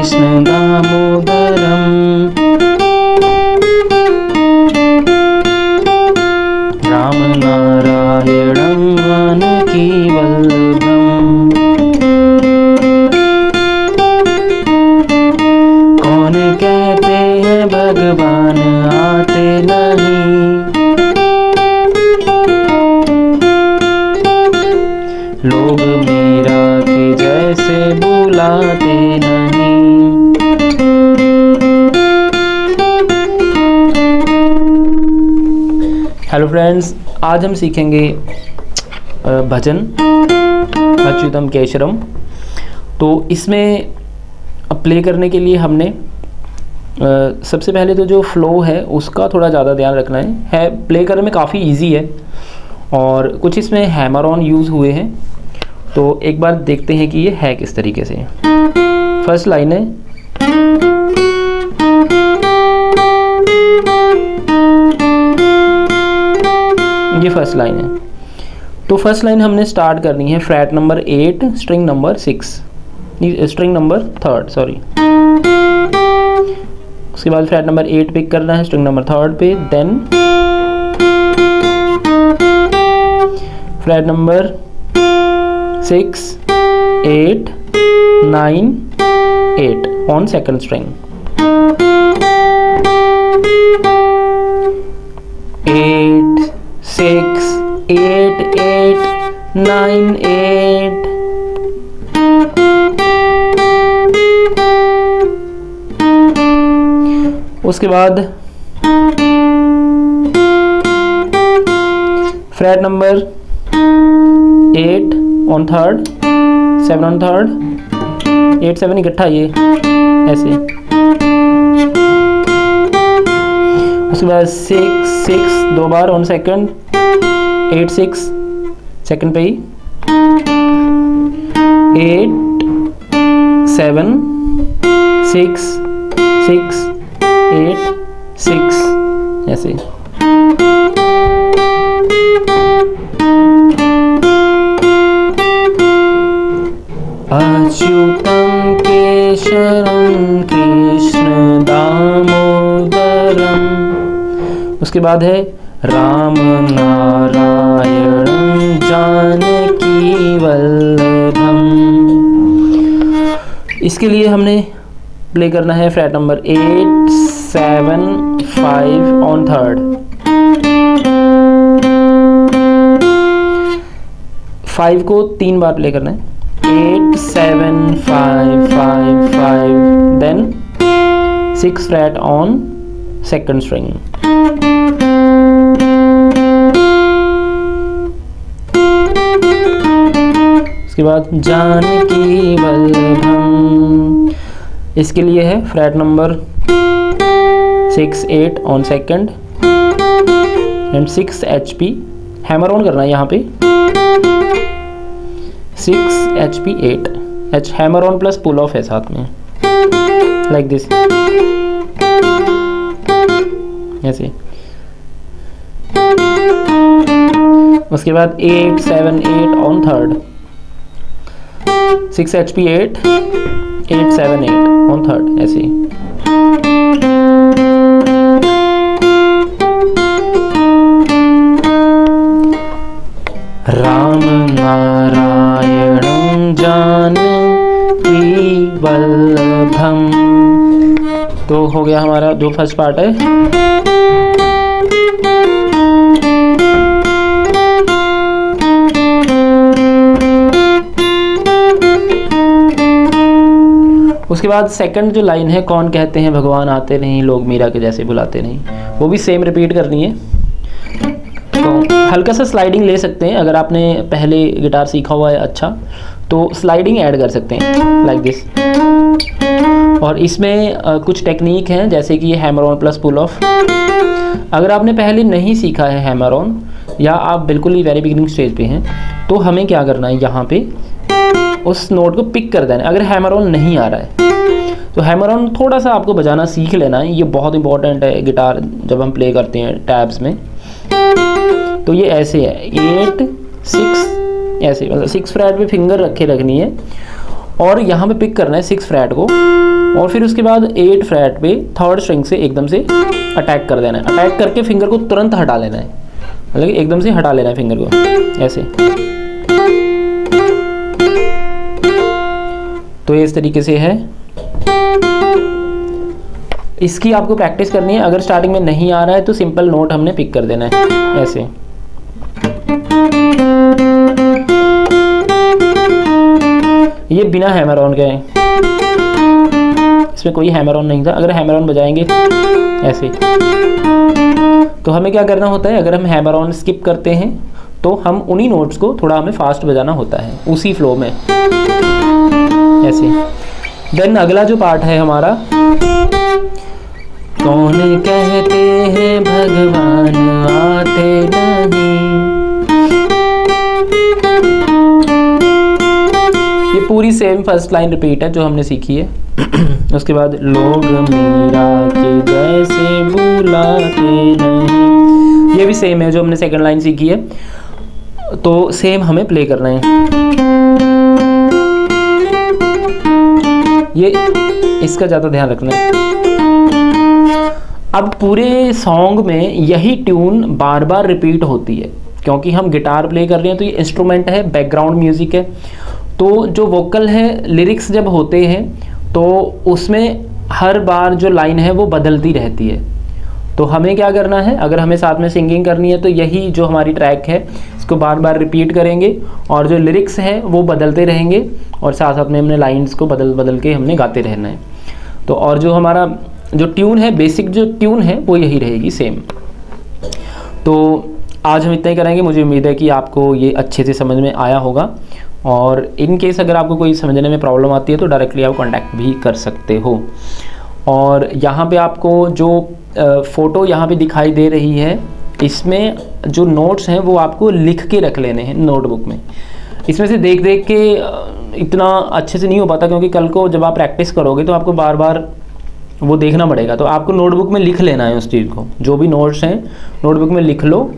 कृष्ण दामोदरम राम नारायणं जानकी वल्लभम। कौन कहते हैं भगवान आते नहीं, लोग मीरा के जैसे बुलाते नहीं। हेलो फ्रेंड्स, आज हम सीखेंगे भजन अच्युतम केशरम। तो इसमें प्ले करने के लिए हमने सबसे पहले तो जो फ्लो है उसका थोड़ा ज़्यादा ध्यान रखना है। प्ले करने में काफ़ी इजी है और कुछ इसमें हैमर ऑन यूज़ हुए हैं। तो एक बार देखते हैं कि ये है किस तरीके से। फर्स्ट लाइन है ये फर्स्ट लाइन है। तो फर्स्ट लाइन हमने स्टार्ट करनी है fret number 8 string number 6 string number 3 sorry. उसके बाद फ्रैट नंबर 8 पिक करना है स्ट्रिंग नंबर 3 पे, then fret number 6 8 9 8 on second string, 8 6 8 8 9 8। उसके बाद frat number 8 on 3rd 7 on 3rd 8 7 इकट्ठा ये ऐसे। उसके बाद 6 6 दो बार ऑन सेकंड, 8 6 सेकंड पे ही, 8 7 6 6 8 6 ऐसे। अच्युतम केशरम कृष्ण दामोदरम। उसके बाद है राम नारायण जानकी वल्लभम। इसके लिए हमने प्ले करना है फ्रैट नंबर 8 7 5 ऑन 3rd, 5 को 3 बार प्ले करना है, 8 7 5 5 5 then 6 fret on second string. उसके बाद जानकी वल्लभम। इसके लिए है fret number 6 8 on second and 6 HP hammer on करना है यहाँ पे, 6 HP 8 H hammer on plus pull off है साथ में, लाइक दिस ऐसे। उसके बाद 8 7 8 on 3rd, 6 HP 8 8 7 8 on 3rd ऐसे। राम नारायण जानकी वल्लभम। तो हो गया हमारा जो फर्स्ट पार्ट है। उसके बाद सेकंड जो लाइन है, कौन कहते हैं भगवान आते नहीं, लोग मीरा के जैसे बुलाते नहीं, वो भी सेम रिपीट करनी है। तो हल्का सा स्लाइडिंग ले सकते हैं, अगर आपने पहले गिटार सीखा हुआ है अच्छा तो स्लाइडिंग ऐड कर सकते हैं लाइक दिस। और इसमें कुछ टेक्निक हैं जैसे कि ये hammer on plus pull off. अगर आपने पहले नहीं सीखा है हैमर ऑन या आप बिल्कुल ही वेरी बिगिनिंग स्टेज पे हैं तो हमें क्या करना है, यहाँ पे उस नोट को पिक कर देना है। अगर हैमर ऑन नहीं आ रहा है तो हैमर ऑन थोड़ा सा आपको बजाना सीख लेना है, ये बहुत इंपॉर्टेंट है गिटार जब हम प्ले करते हैं टैब्स में। तो ये ऐसे है 8 6 ऐसे, मतलब 6 फ्रैट पे फिंगर रखनी है और यहाँ पे पिक करना है 6 फ्रैट को और फिर उसके बाद 8 फ्रेट पे 3rd स्ट्रिंग से एकदम से अटैक कर देना है। अटैक करके फिंगर को तुरंत हटा लेना है, मतलब एकदम से हटा लेना है फिंगर को ऐसे। तो ये इस तरीके से है। इसकी आपको प्रैक्टिस करनी है। अगर स्टार्टिंग में नहीं आ रहा है तो सिंपल नोट हमने पिक कर देना है ऐसे। ये बिना हैमर ऑन के है, इसमें कोई हैमर ऑन नहीं था। अगर हैमर ऑन बजाएंगे ऐसे, तो हमें क्या करना होता है, अगर हम हैमर ऑन स्किप करते हैं तो हम उन्हीं नोट्स को थोड़ा हमें फास्ट बजाना होता है उसी फ्लो में ऐसे। देन अगला जो पार्ट है हमारा, कौन कहते हैं भगवान आते नहीं, ये पूरी सेम फर्स्ट लाइन रिपीट है जो हमने सीखी है। उसके बाद लोग मीरा के जैसे बुलाते नहीं, ये भी सेम है जो हमने सेकंड लाइन सीखी है। तो सेम हमें प्ले करना है। ये इसका ज़्यादा ध्यान रखना है। अब पूरे सॉन्ग में यही ट्यून बार बार रिपीट होती है, क्योंकि हम गिटार प्ले कर रहे हैं तो ये इंस्ट्रूमेंट है, बैकग्राउंड म्यूजिक है। तो जो वोकल है, लिरिक्स जब होते हैं तो उसमें हर बार जो लाइन है वो बदलती रहती है। तो हमें क्या करना है, अगर हमें साथ में सिंगिंग करनी है तो यही जो हमारी ट्रैक है इसको बार बार रिपीट करेंगे, और जो लिरिक्स है वो बदलते रहेंगे, और साथ साथ में हमने लाइंस को बदल बदल के हमने गाते रहना है। तो और जो हमारा जो ट्यून है, बेसिक जो ट्यून है वो यही रहेगी सेम। तो आज हम इतना ही करेंगे। मुझे उम्मीद है कि आपको ये अच्छे से समझ में आया होगा, और इन केस अगर आपको कोई समझने में प्रॉब्लम आती है तो डायरेक्टली आप कांटेक्ट भी कर सकते हो। और यहाँ पे आपको जो फ़ोटो यहाँ पे दिखाई दे रही है, इसमें जो नोट्स हैं वो आपको लिख के रख लेने हैं नोटबुक में। इसमें से देख देख के इतना अच्छे से नहीं हो पाता, क्योंकि कल को जब आप प्रैक्टिस करोगे तो आपको बार बार वो देखना पड़ेगा। तो आपको नोटबुक में लिख लेना है उस चीज़ को, जो भी नोट्स हैं नोटबुक में लिख लो,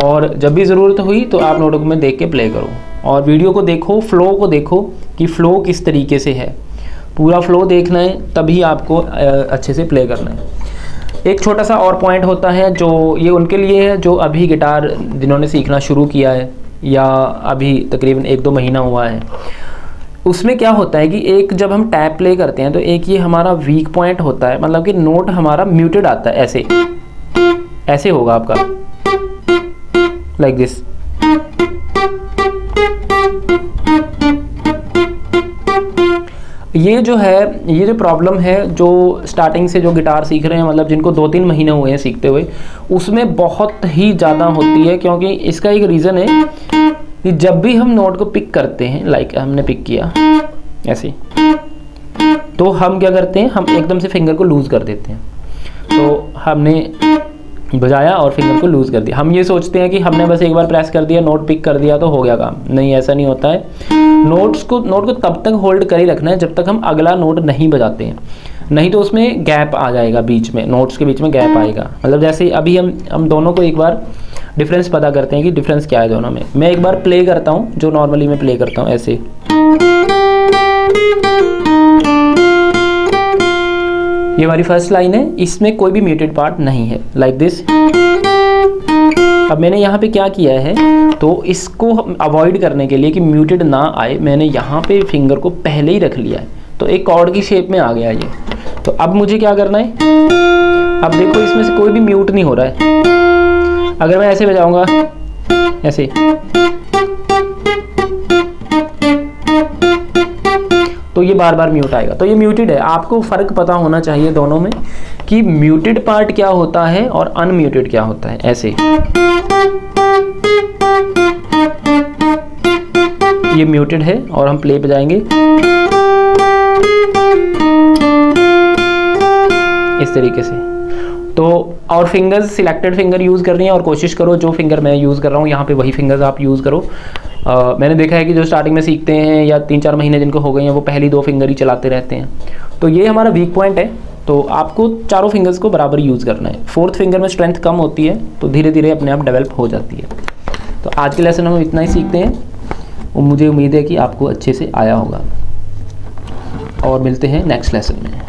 और जब भी ज़रूरत हुई तो आप नोटबुक में देख के प्ले करो। और वीडियो को देखो, फ्लो को देखो कि फ़्लो किस तरीके से है, पूरा फ्लो देखना है, तभी आपको अच्छे से प्ले करना है। एक छोटा सा और पॉइंट होता है जो ये उनके लिए है जो अभी गिटार जिन्होंने सीखना शुरू किया है या अभी तकरीबन 1-2 महीना हुआ है। उसमें क्या होता है कि एक जब हम टैप प्ले करते हैं तो एक ये हमारा वीक पॉइंट होता है, मतलब कि नोट हमारा म्यूटेड आता है, ऐसे ऐसे होगा आपका, लाइक दिस। ये जो है, ये जो प्रॉब्लम है जो स्टार्टिंग से जो गिटार सीख रहे हैं, मतलब जिनको 2-3 महीने हुए हैं सीखते हुए, उसमें बहुत ही ज़्यादा होती है। क्योंकि इसका एक रीज़न है कि जब भी हम नोट को पिक करते हैं, लाइक हमने पिक किया ऐसे, तो हम क्या करते हैं, हम एकदम से फिंगर को लूज़ कर देते हैं। तो हमने बजाया और फिंगर को लूज़ कर दिया। हम ये सोचते हैं कि हमने बस एक बार प्रेस कर दिया, नोट पिक कर दिया तो हो गया काम। नहीं, ऐसा नहीं होता है। नोट को तब तक होल्ड कर ही रखना है जब तक हम अगला नोट नहीं बजाते हैं, नहीं तो उसमें गैप आ जाएगा बीच में, नोट्स के बीच में गैप आएगा। मतलब जैसे अभी हम दोनों को एक बार डिफरेंस पता करते हैं कि डिफरेंस क्या है दोनों में। मैं एक बार प्ले करता हूँ जो नॉर्मली मैं प्ले करता हूँ ऐसे, ये हमारी फर्स्ट लाइन है, इसमें कोई भी म्यूटेड पार्ट नहीं है, लाइक दिस। अब मैंने यहाँ पे क्या किया है, तो इसको अवॉइड करने के लिए कि म्यूटेड ना आए, मैंने यहाँ पे फिंगर को पहले ही रख लिया है, तो एक कॉर्ड की शेप में आ गया ये। तो अब मुझे क्या करना है, अब देखो इसमें से कोई भी म्यूट नहीं हो रहा है। अगर मैं ऐसे बजाऊंगा ऐसे, तो ये बार बार म्यूट आएगा, तो ये म्यूटेड है। आपको फ़र्क पता होना चाहिए दोनों में कि म्यूटेड पार्ट क्या होता है और अनम्यूटेड क्या होता है। ऐसे ये म्यूटेड है और हम प्ले बजाएंगे इस तरीके से। तो और फिंगर्स सिलेक्टेड फिंगर यूज़ करनी है, और कोशिश करो जो फिंगर मैं यूज़ कर रहा हूँ यहाँ पे वही फिंगर्स आप यूज़ करो। मैंने देखा है कि जो स्टार्टिंग में सीखते हैं या 3-4 महीने जिनको हो गए हैं वो पहली 2 फिंगर ही चलाते रहते हैं। तो ये हमारा वीक पॉइंट है, तो आपको चारों फिंगर्स को बराबर यूज़ करना है। 4th फिंगर में स्ट्रेंथ कम होती है तो धीरे धीरे अपने आप डेवलप हो जाती है। तो आज के लेसन हम इतना ही सीखते हैं, और मुझे उम्मीद है कि आपको अच्छे से आया होगा, और मिलते हैं नेक्स्ट लेसन में।